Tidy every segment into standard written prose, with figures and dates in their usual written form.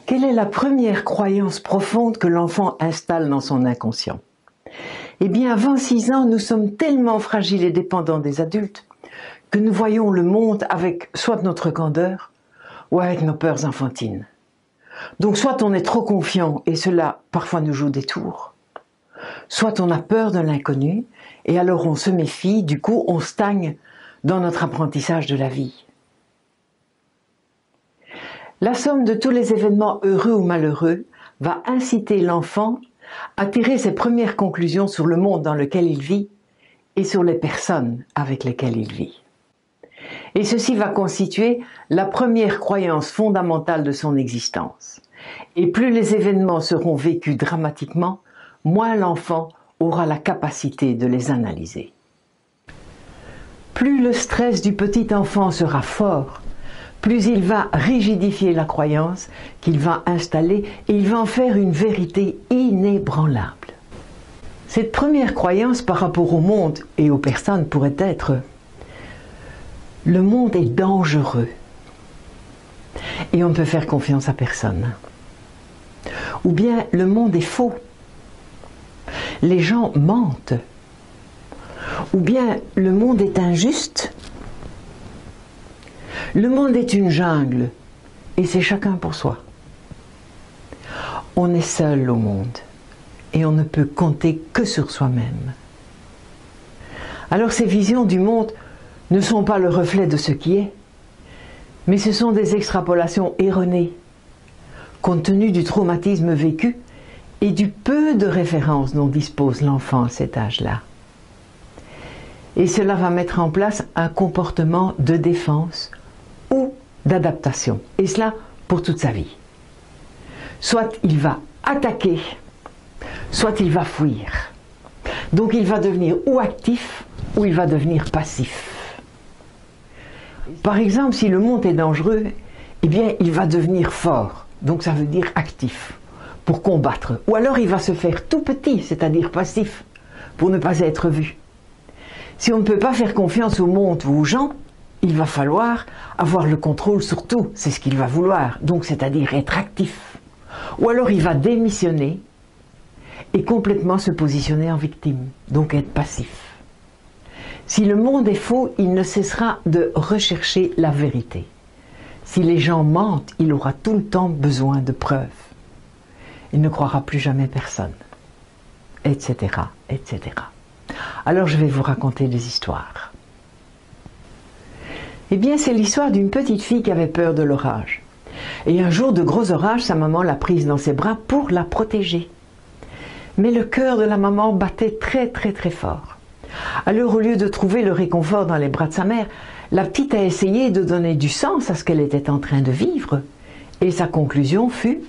Quelle est la première croyance profonde que l'enfant installe dans son inconscient? Eh bien, à 26 ans, nous sommes tellement fragiles et dépendants des adultes que nous voyons le monde avec soit notre candeur ou avec nos peurs enfantines. Donc soit on est trop confiant et cela parfois nous joue des tours, soit on a peur de l'inconnu et alors on se méfie, du coup on stagne dans notre apprentissage de la vie. La somme de tous les événements heureux ou malheureux va inciter l'enfant à tirer ses premières conclusions sur le monde dans lequel il vit et sur les personnes avec lesquelles il vit. Et ceci va constituer la première croyance fondamentale de son existence. Et plus les événements seront vécus dramatiquement, moins l'enfant aura la capacité de les analyser. Plus le stress du petit enfant sera fort, plus il va rigidifier la croyance qu'il va installer et il va en faire une vérité inébranlable. Cette première croyance par rapport au monde et aux personnes pourrait être: le monde est dangereux et on ne peut faire confiance à personne. Ou bien le monde est faux, les gens mentent. Ou bien le monde est injuste, le monde est une jungle et c'est chacun pour soi. On est seul au monde et on ne peut compter que sur soi-même. Alors ces visions du monde ne sont pas le reflet de ce qui est, mais ce sont des extrapolations erronées, compte tenu du traumatisme vécu et du peu de références dont dispose l'enfant à cet âge-là. Et cela va mettre en place un comportement de défense ou d'adaptation, et cela pour toute sa vie. Soit il va attaquer, soit il va fuir. Donc il va devenir ou actif, ou il va devenir passif. Par exemple, si le monde est dangereux, eh bien il va devenir fort, donc ça veut dire actif, pour combattre. Ou alors il va se faire tout petit, c'est-à-dire passif, pour ne pas être vu. Si on ne peut pas faire confiance au monde ou aux gens, il va falloir avoir le contrôle sur tout, c'est ce qu'il va vouloir, donc c'est-à-dire être actif. Ou alors il va démissionner et complètement se positionner en victime, donc être passif. Si le monde est faux, il ne cessera de rechercher la vérité. Si les gens mentent, il aura tout le temps besoin de preuves. Il ne croira plus jamais personne, etc., etc. Alors je vais vous raconter des histoires. Eh bien, c'est l'histoire d'une petite fille qui avait peur de l'orage. Et un jour de gros orage, sa maman l'a prise dans ses bras pour la protéger. Mais le cœur de la maman battait très très très fort. Alors au lieu de trouver le réconfort dans les bras de sa mère, la petite a essayé de donner du sens à ce qu'elle était en train de vivre. Et sa conclusion fut: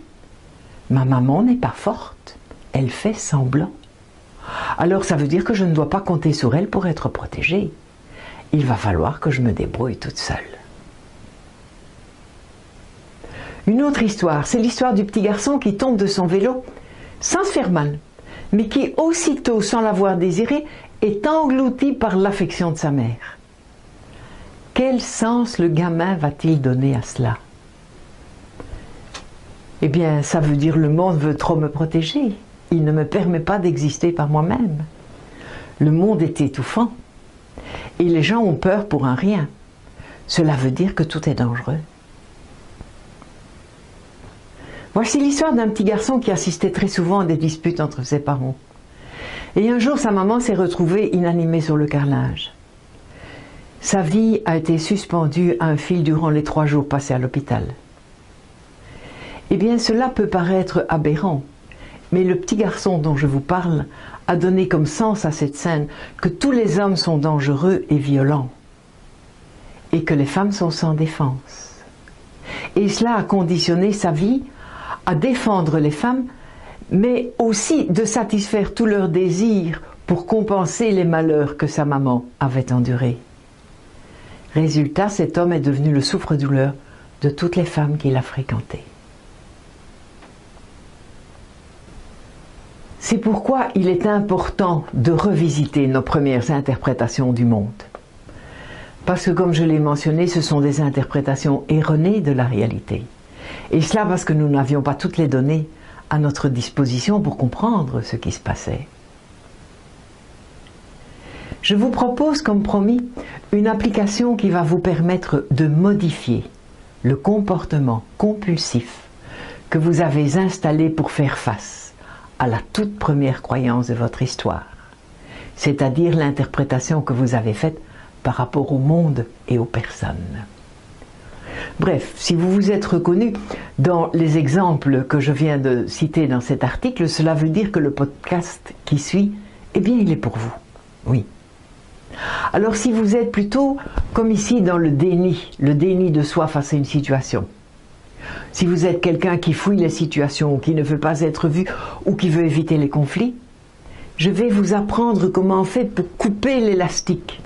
ma maman n'est pas forte, elle fait semblant. Alors ça veut dire que je ne dois pas compter sur elle pour être protégée. Il va falloir que je me débrouille toute seule. Une autre histoire, c'est l'histoire du petit garçon qui tombe de son vélo sans se faire mal, mais qui aussitôt, sans l'avoir désiré, est englouti par l'affection de sa mère. Quel sens le gamin va-t-il donner à cela? Eh bien, ça veut dire le monde veut trop me protéger. Il ne me permet pas d'exister par moi-même. Le monde est étouffant. Et les gens ont peur pour un rien. Cela veut dire que tout est dangereux. Voici l'histoire d'un petit garçon qui assistait très souvent à des disputes entre ses parents. Et un jour, sa maman s'est retrouvée inanimée sur le carrelage. Sa vie a été suspendue à un fil durant les 3 jours passés à l'hôpital. Eh bien, cela peut paraître aberrant, mais le petit garçon dont je vous parle a donné comme sens à cette scène que tous les hommes sont dangereux et violents, et que les femmes sont sans défense. Et cela a conditionné sa vie à défendre les femmes, mais aussi de satisfaire tous leurs désirs pour compenser les malheurs que sa maman avait endurés. Résultat, cet homme est devenu le souffre-douleur de toutes les femmes qu'il a fréquentées. C'est pourquoi il est important de revisiter nos premières interprétations du monde. Parce que, comme je l'ai mentionné, ce sont des interprétations erronées de la réalité. Et cela parce que nous n'avions pas toutes les données à notre disposition pour comprendre ce qui se passait. Je vous propose, comme promis, une application qui va vous permettre de modifier le comportement compulsif que vous avez installé pour faire face à la toute première croyance de votre histoire, c'est-à-dire l'interprétation que vous avez faite par rapport au monde et aux personnes. Bref, si vous vous êtes reconnu dans les exemples que je viens de citer dans cet article, cela veut dire que le podcast qui suit, eh bien, il est pour vous. Oui. Alors si vous êtes plutôt, comme ici, dans le déni de soi face à une situation, si vous êtes quelqu'un qui fuit les situations, qui ne veut pas être vu ou qui veut éviter les conflits, je vais vous apprendre comment on fait pour couper l'élastique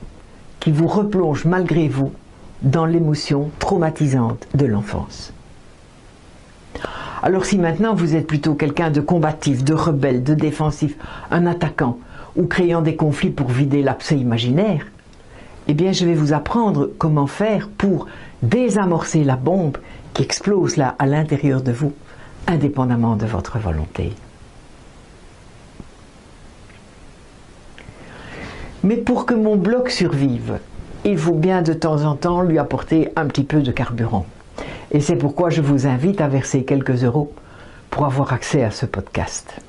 qui vous replonge malgré vous dans l'émotion traumatisante de l'enfance. Alors si maintenant vous êtes plutôt quelqu'un de combatif, de rebelle, de défensif, un attaquant, ou créant des conflits pour vider l'abcès imaginaire, eh bien je vais vous apprendre comment faire pour désamorcer la bombe qui explose là à l'intérieur de vous, indépendamment de votre volonté. Mais pour que mon blog survive, il faut bien de temps en temps lui apporter un petit peu de carburant. Et c'est pourquoi je vous invite à verser quelques euros pour avoir accès à ce podcast.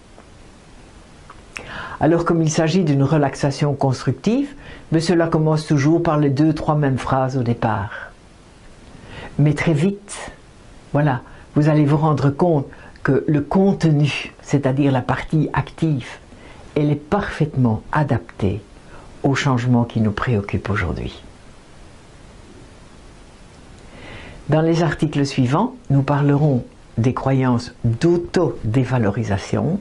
Alors comme il s'agit d'une relaxation constructive, mais cela commence toujours par les 2-3 mêmes phrases au départ. Mais très vite, voilà, vous allez vous rendre compte que le contenu, c'est-à-dire la partie active, elle est parfaitement adaptée aux changements qui nous préoccupent aujourd'hui. Dans les articles suivants, nous parlerons des croyances d'auto-dévalorisation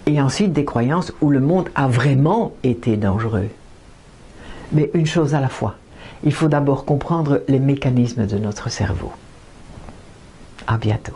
et ensuite des croyances où le monde a vraiment été dangereux. Mais une chose à la fois, il faut d'abord comprendre les mécanismes de notre cerveau. À bientôt.